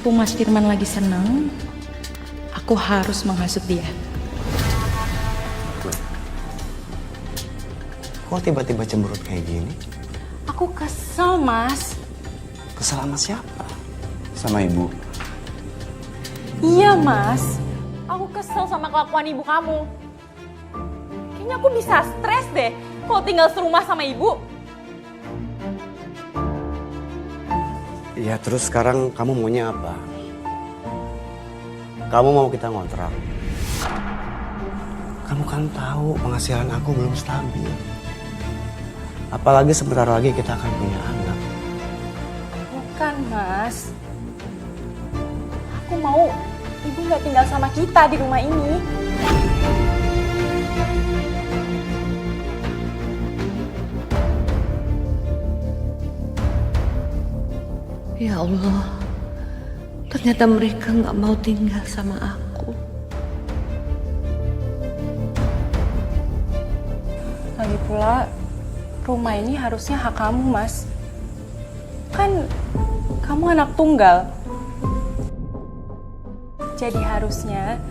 mumpung Mas Firman lagi senang, aku harus menghasut dia. Kok tiba-tiba cemberut kayak gini? Aku kesel, Mas. Kesel sama siapa? Sama ibu? Iya, Mas. Aku kesel sama kelakuan ibu kamu. Kayaknya aku bisa stres deh kalau tinggal serumah sama ibu. Ya terus sekarang kamu maunya apa? Kamu mau kita ngontrak? Kamu kan tahu penghasilan aku belum stabil. Apalagi sebentar lagi kita akan punya anak. Bukan, Mas. Aku mau ibu nggak tinggal sama kita di rumah ini. Ya Allah, ternyata mereka nggak mau tinggal sama aku. Lagi pula, rumah ini harusnya hak kamu, Mas. Kan kamu anak tunggal. Jadi harusnya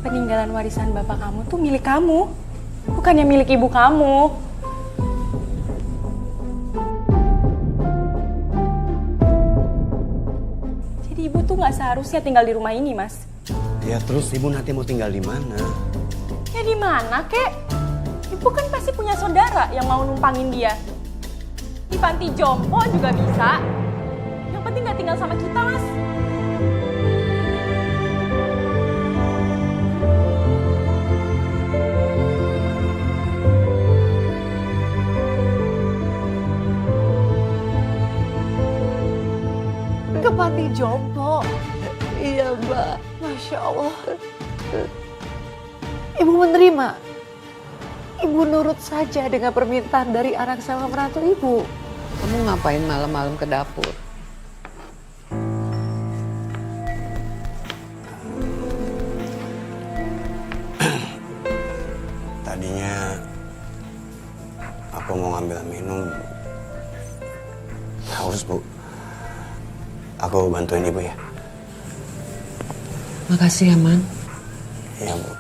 peninggalan warisan bapak kamu tuh milik kamu, bukannya milik ibu kamu. Jadi ibu tuh nggak seharusnya tinggal di rumah ini, Mas. Ya terus ibu nanti mau tinggal di mana? Ya di mana, Kek? Ibu kan pasti punya saudara yang mau numpangin dia. Di panti jompo juga bisa. Yang penting nggak tinggal sama kita, Mas. Ke panti jompo. Iya, Mbak. Masya Allah. Ibu menerima. Ibu nurut saja dengan permintaan dari anak sama meratu ibu. Kamu ngapain malam-malam ke dapur? Tadinya aku mau ngambil minum. Haus, Bu. Aku bantuin ibu ya. Makasih ya, Man. Iya, Bu.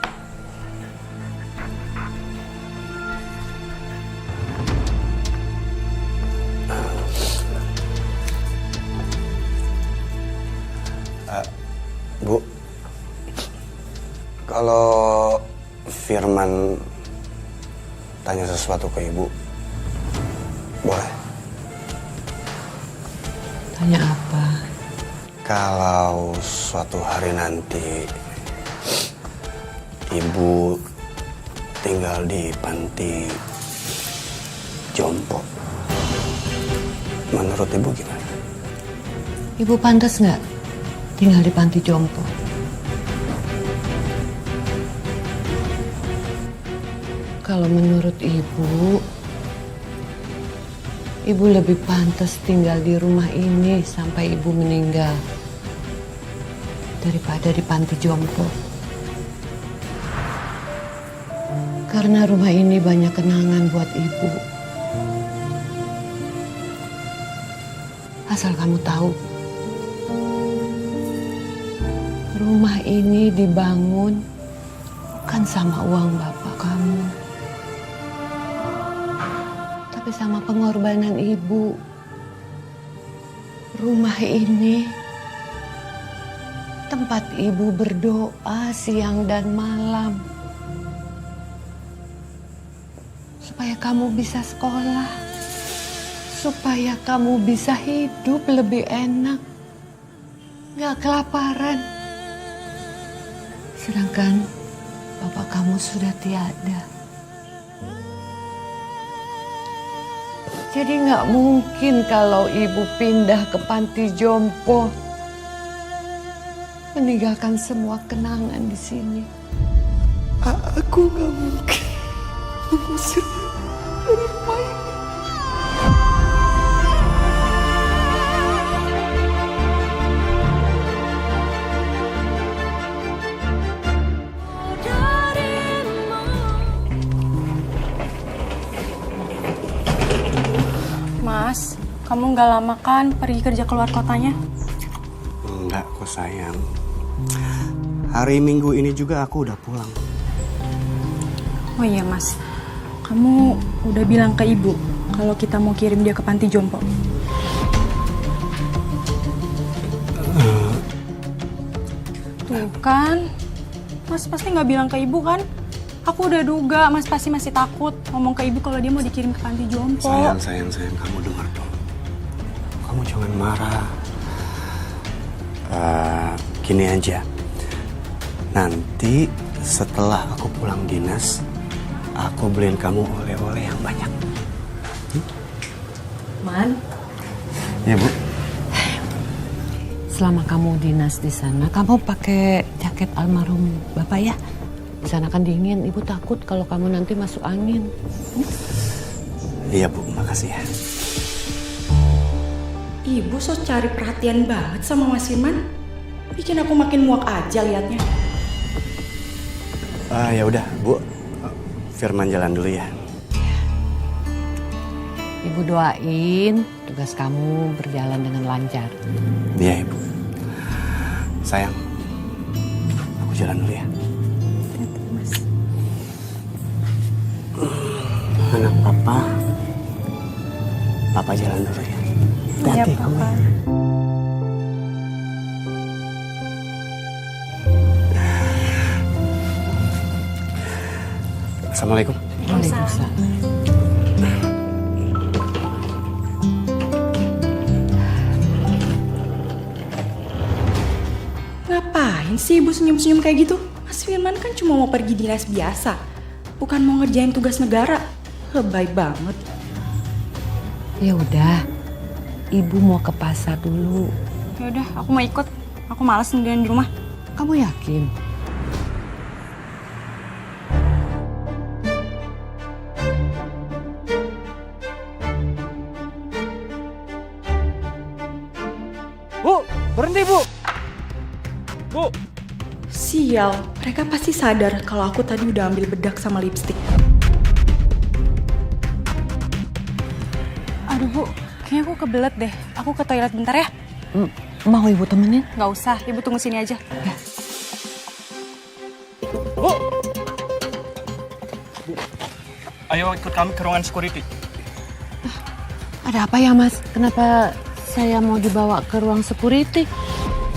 Bu, kalau Firman tanya sesuatu ke ibu, boleh? Tanya apa? Kalau suatu hari nanti ibu tinggal di panti jompo, menurut ibu gimana? Ibu pantas nggak tinggal di panti jompo? Kalau menurut ibu lebih pantas tinggal di rumah ini sampai ibu meninggal daripada di panti jompo. Karena rumah ini banyak kenangan buat ibu. Asal kamu tahu, rumah ini dibangun bukan sama uang bapak kamu, tapi sama pengorbanan ibu. Rumah ini tempat ibu berdoa siang dan malam supaya kamu bisa sekolah, supaya kamu bisa hidup lebih enak, gak kelaparan. Sedangkan bapak kamu sudah tiada. Jadi gak mungkin kalau ibu pindah ke panti jompo meninggalkan semua kenangan di sini. Aku gak mungkin mengusir dari rumah ini. Mas, kamu nggak lama kan pergi kerja keluar kotanya? Enggak, kok sayang. Hari Minggu ini juga aku udah pulang. Oh iya Mas, kamu udah bilang ke ibu kalau kita mau kirim dia ke panti jompo? Tuh kan, Mas pasti nggak bilang ke ibu kan? Aku udah duga Mas pasti masih takut ngomong ke ibu kalau dia mau dikirim ke panti jompo. Sayang, kamu dengar dong. Kamu jangan marah. Gini aja, nanti setelah aku pulang dinas, aku beliin kamu oleh-oleh yang banyak. Man, Ya Bu. selama kamu dinas di sana, kamu pakai jaket almarhum Bapak ya. Di sana kan dingin, Ibu takut kalau kamu nanti masuk angin. Iya Bu, makasih ya. Ibu so cari perhatian banget sama Mas Firman. Bikin aku makin muak aja liatnya. Ya udah Bu, Firman jalan dulu ya. Ibu doain tugas kamu berjalan dengan lancar. Iya Ibu. Sayang, aku jalan dulu ya. Mas. Anak Papa jalan dulu ya. Iya Hati-hati kamu Papa. ya. Assalamualaikum. Waalaikumsalam. Ngapain sih ibu senyum-senyum kayak gitu? Mas Firman kan cuma mau pergi dinas biasa, bukan mau ngerjain tugas negara. Lebay banget. Ya udah, Ibu mau ke pasar dulu. Ya udah, aku mau ikut. Aku malas sendirian di rumah. Kamu yakin? Bu, berhenti Bu. Bu, Sial, mereka pasti sadar kalau aku tadi udah ambil bedak sama lipstik. Aduh Bu, kayaknya aku kebelet deh. Aku ke toilet bentar ya. Mau Ibu temenin? Nggak usah, ibu tunggu sini aja. Bu. Ayo ikut kami ke ruangan security. Ada apa ya Mas? Kenapa saya mau dibawa ke ruang security?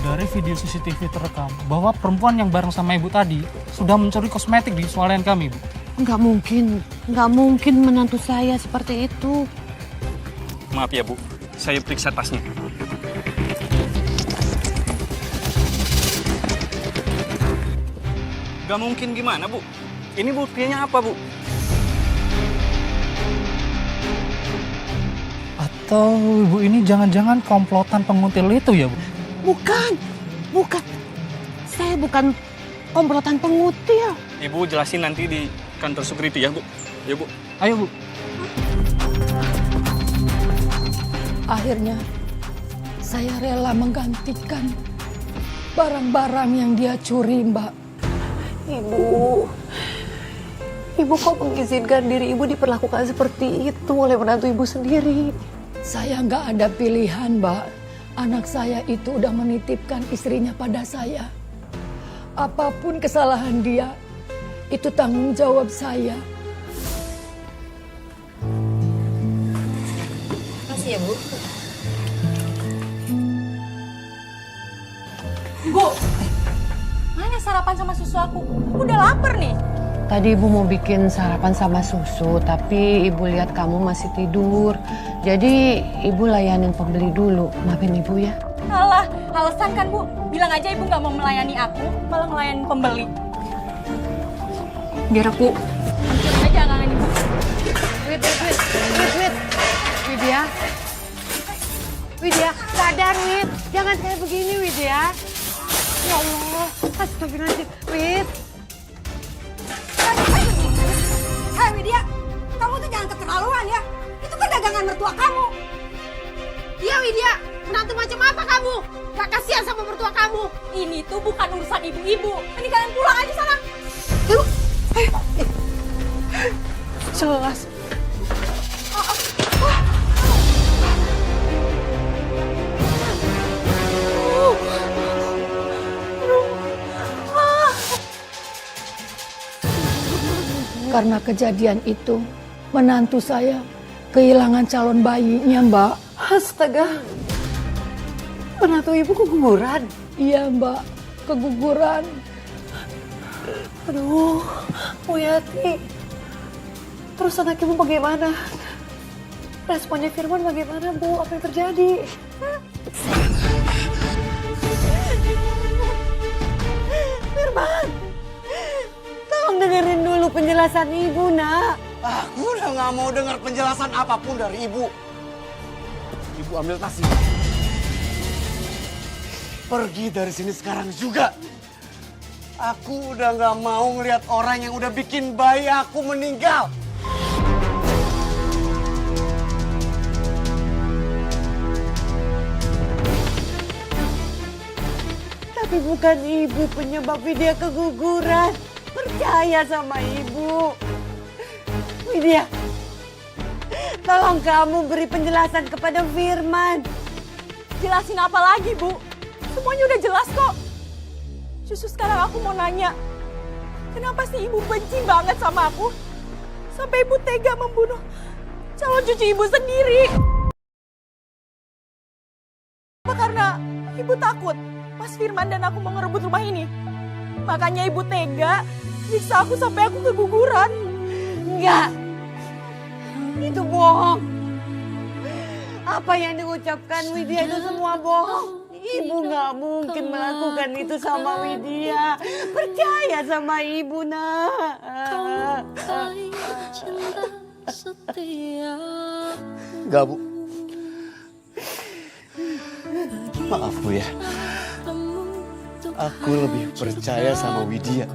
Dari video CCTV terekam bahwa perempuan yang bareng sama ibu tadi sudah mencuri kosmetik di swalayan kami, Bu. Nggak mungkin menantu saya seperti itu. Maaf ya, Bu. Saya periksa tasnya. Gak mungkin gimana, Bu? Ini buktinya apa, Bu? Atau ibu ini jangan-jangan komplotan penguntil itu ya, Bu? Bukan. Saya bukan komplotan pengutil. Ibu jelasin nanti di kantor security ya, Bu. Ya, Bu. Ayo, Bu. Akhirnya saya rela menggantikan barang-barang yang dia curi, Mbak. Ibu kok mengizinkan diri Ibu diperlakukan seperti itu oleh menantu Ibu sendiri? Saya nggak ada pilihan, Mbak. Anak saya itu udah menitipkan istrinya pada saya. Apapun kesalahan dia, itu tanggung jawab saya. Makasih ya, Bu. Bu, mana sarapan sama susu aku? Aku udah lapar nih. Tadi Ibu mau bikin sarapan sama susu, tapi Ibu lihat kamu masih tidur. Jadi Ibu layanin pembeli dulu. Maafin Ibu ya. Alah, alasan kan Bu. Bilang aja ibu nggak mau melayani aku, malah ngelayanin pembeli. Biar aku hancurin aja angan ibu. Wait. Widya, sadar Wid. Jangan kayak begini Widya. Ya Allah, astagfirullahaladzim. Wid. Hei Widya, kamu tuh jangan keterlaluan ya. Itu kan dagangan mertua kamu. Iya Widya, menantu macam apa kamu? Gak kasihan sama mertua kamu. Ini tuh bukan urusan ibu-ibu. Ini kalian pulang aja sana. Jelas. Karena kejadian itu, menantu saya kehilangan calon bayinya, Mbak. Astaga. Menantu ibu keguguran. Iya, Mbak, keguguran. Aduh, Bu Yati. Terus anak ibu bagaimana? Responnya Firman bagaimana, Bu? Apa yang terjadi? Firman, tolong dengerin dulu penjelasan ibu, nak. Aku udah gak mau dengar penjelasan apapun dari ibu. Ibu ambil tas ini. Pergi dari sini sekarang juga. Aku udah gak mau ngelihat orang yang udah bikin bayi aku meninggal. Tapi bukan ibu penyebab Widya keguguran. Percaya sama ibu. Widya, tolong kamu beri penjelasan kepada Firman. Jelasin apa lagi, Bu? Semuanya udah jelas kok. Justru sekarang aku mau nanya, kenapa sih ibu benci banget sama aku? Sampai ibu tega membunuh calon cucu ibu sendiri. Apa karena ibu takut Mas Firman dan aku mau ngerebut rumah ini? Makanya ibu tega nyiksa aku sampai aku keguguran. Enggak, itu bohong. Apa yang diucapkan Widya itu semua bohong. Ibu gak mungkin melakukan itu sama Widya. Percaya sama ibu, nak. Enggak, Bu. Maaf, Bu ya. Aku lebih percaya sama Widya.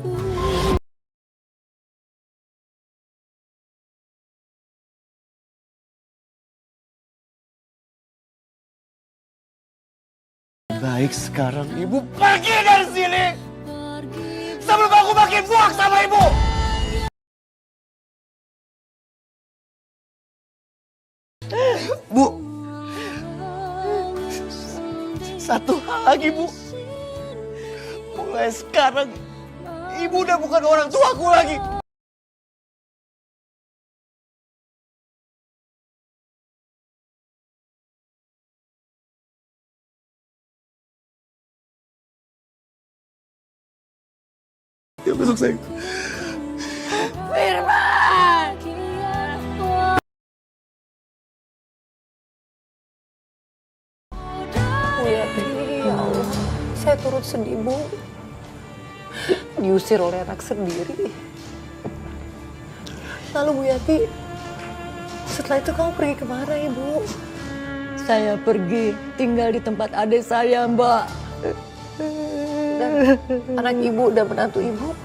Baik, sekarang ibu pergi dari sini. Sebelum aku makin muak sama ibu. Bu. Satu hal lagi, Bu. Mulai sekarang, ibu udah bukan orang tuaku lagi. Ya besok saya. Firman! Bu Yati, ya Allah, saya turut sedih, Bu. Diusir oleh anak sendiri. Lalu Bu Yati, setelah itu kamu pergi kemana, Ibu? Saya pergi tinggal di tempat adik saya, Mbak. Dan anak ibu dan menantu ibu,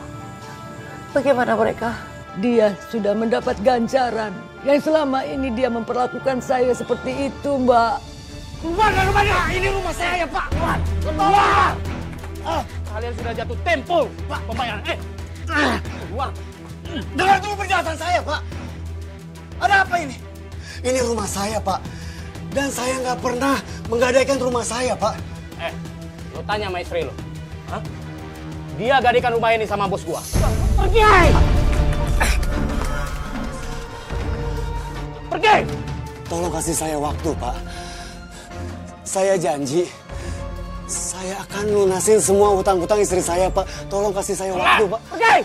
bagaimana mereka? Dia sudah mendapat ganjaran yang selama ini dia memperlakukan saya seperti itu, Mbak. Keluar dari rumahnya! Ini rumah saya, Pak! Keluar! Keluar! Kalian sudah jatuh tempo, Pak, pembayaran. Keluar! Dengar dulu penjelasan saya, Pak. Ada apa ini? Ini rumah saya, Pak. Dan saya nggak pernah menggadaikan rumah saya, Pak. Lo tanya sama istri lo. Hah? Dia gadaikan rumah ini sama bos gua. Pergi! Pergi! Tolong kasih saya waktu, Pak. Saya janji, saya akan lunasin semua hutang-hutang istri saya, Pak. Tolong kasih saya waktu, Pak. Pergi!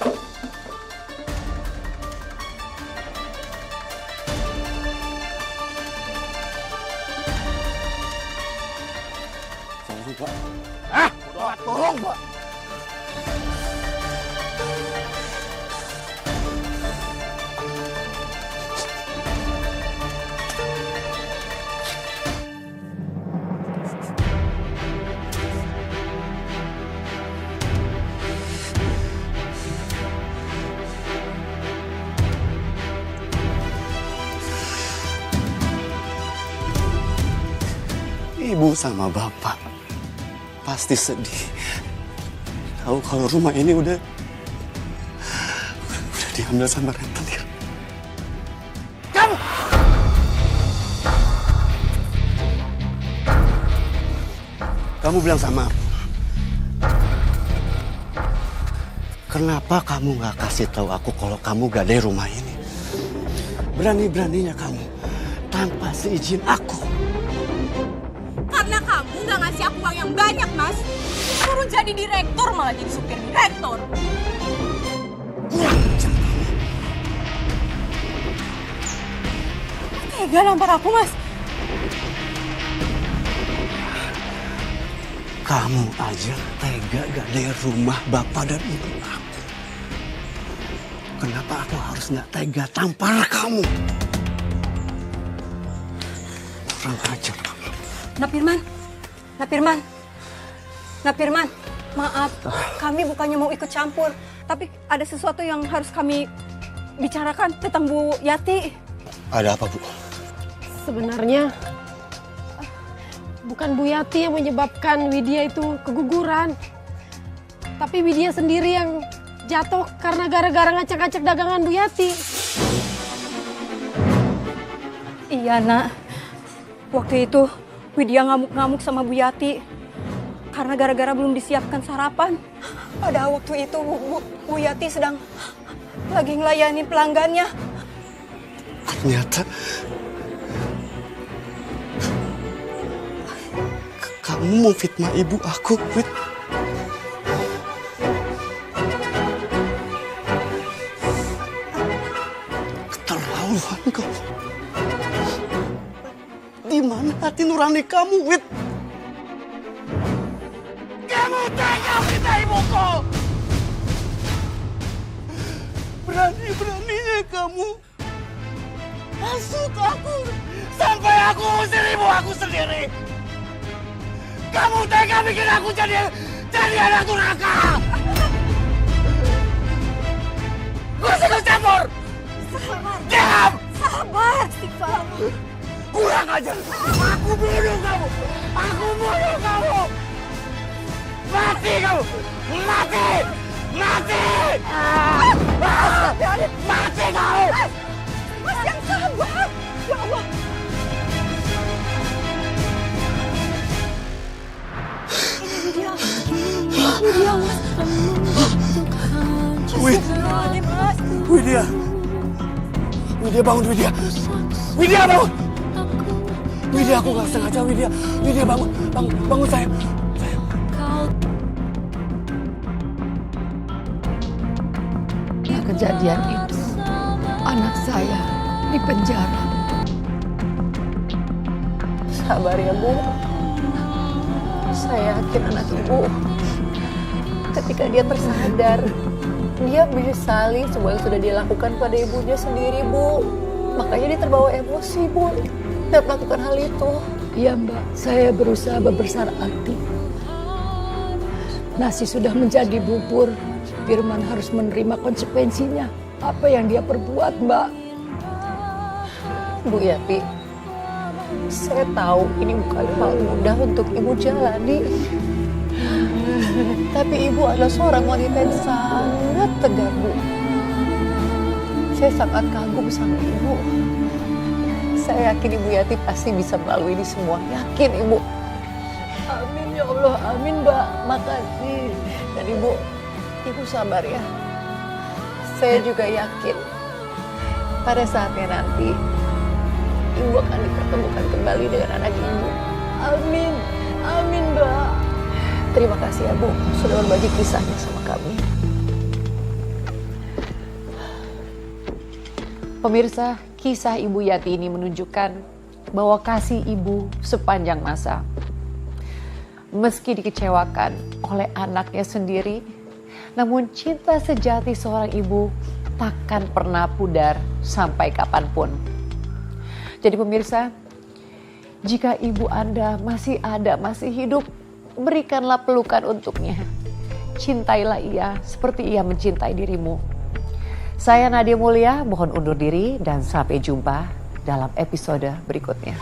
Tolong, Pak. Hah? Tolong, Pak. Ibu sama bapak pasti sedih. Tahu kalau rumah ini udah diambil sama rentenir. Kamu! Kamu bilang sama aku. Kenapa kamu gak kasih tahu aku kalau kamu gak dari rumah ini? Berani-beraninya kamu tanpa seizin aku. Karena kamu nggak ngasih aku uang yang banyak, Mas. Suruh jadi direktur malah jadi supir direktur. Kurang ajar kamu. Tega nampar aku, Mas. Kamu aja tega gak dari rumah bapak dan ibu aku. Kenapa aku harus gak tega tampar kamu? Kurang ajar kamu. Nak Firman, maaf, kami bukannya mau ikut campur, tapi ada sesuatu yang harus kami bicarakan tentang Bu Yati. Ada apa, Bu? Sebenarnya bukan Bu Yati yang menyebabkan Widya itu keguguran. Tapi Widya sendiri yang jatuh karena gara-gara ngacak-ngacak dagangan Bu Yati. Iya, Nak. Waktu itu Widya ngamuk-ngamuk sama Bu Yati karena gara-gara belum disiapkan sarapan. Pada waktu itu Bu Yati sedang lagi ngelayani pelanggannya. Ternyata kamu mau fitnah ibu aku, Wid. Keterlaluan kamu. Di mana hati nurani kamu, Wid? Kamu tega fitnah ibuku! Berani-beraninya kamu hasut aku. Sampai aku usir ibu aku sendiri! Kamu tega bikin aku jadi anak durhaka! Gak usah ikut campur! Diam! Sabar, Istighfar. Kurang ajar! Aku bunuh kamu! Aku bunuh kamu! Mati kamu! Mati! Mati! Mati kamu! Mas, yang sabar. Ya Allah. Widya, Mas. Widya. Widya bangun, Widya. Widya bangun. Widya, aku gak sengaja, Widya. Widya bangun, bangun sayang. Kejadian itu, anak saya di penjara. Sabar ya, Bu. Saya yakin anak Ibu ketika dia tersadar, dia menyesali semua yang sudah dia lakukan pada ibunya sendiri, Bu. Makanya dia terbawa emosi, Bu, dan melakukan hal itu. Iya, Mbak. Saya berusaha berbesar hati. Nasi sudah menjadi bubur. Firman harus menerima konsekuensinya. Apa yang dia perbuat, Mbak? Bu Yati, saya tahu ini bukan hal mudah untuk Ibu jalani. Tapi Ibu adalah seorang wanita yang sangat tegar, Bu. Saya sangat kagum sama Ibu. Saya yakin Ibu Yati pasti bisa melalui ini semua. Yakin, Ibu. Amin, ya Allah. Amin, Mbak. Makasih. Dan Ibu sabar ya. Saya juga yakin pada saatnya nanti Ibu akan dipertemukan kembali dengan anak Ibu. Amin. Amin, Mbak. Terima kasih ya, Bu, sudah berbagi kisahnya sama kami. Pemirsa, kisah Ibu Yati ini menunjukkan bahwa kasih ibu sepanjang masa. Meski dikecewakan oleh anaknya sendiri, namun cinta sejati seorang ibu takkan pernah pudar sampai kapanpun. Jadi pemirsa, jika ibu Anda masih ada, masih hidup, berikanlah pelukan untuknya. Cintailah ia seperti ia mencintai dirimu. Saya Nadia Mulia, mohon undur diri dan sampai jumpa dalam episode berikutnya.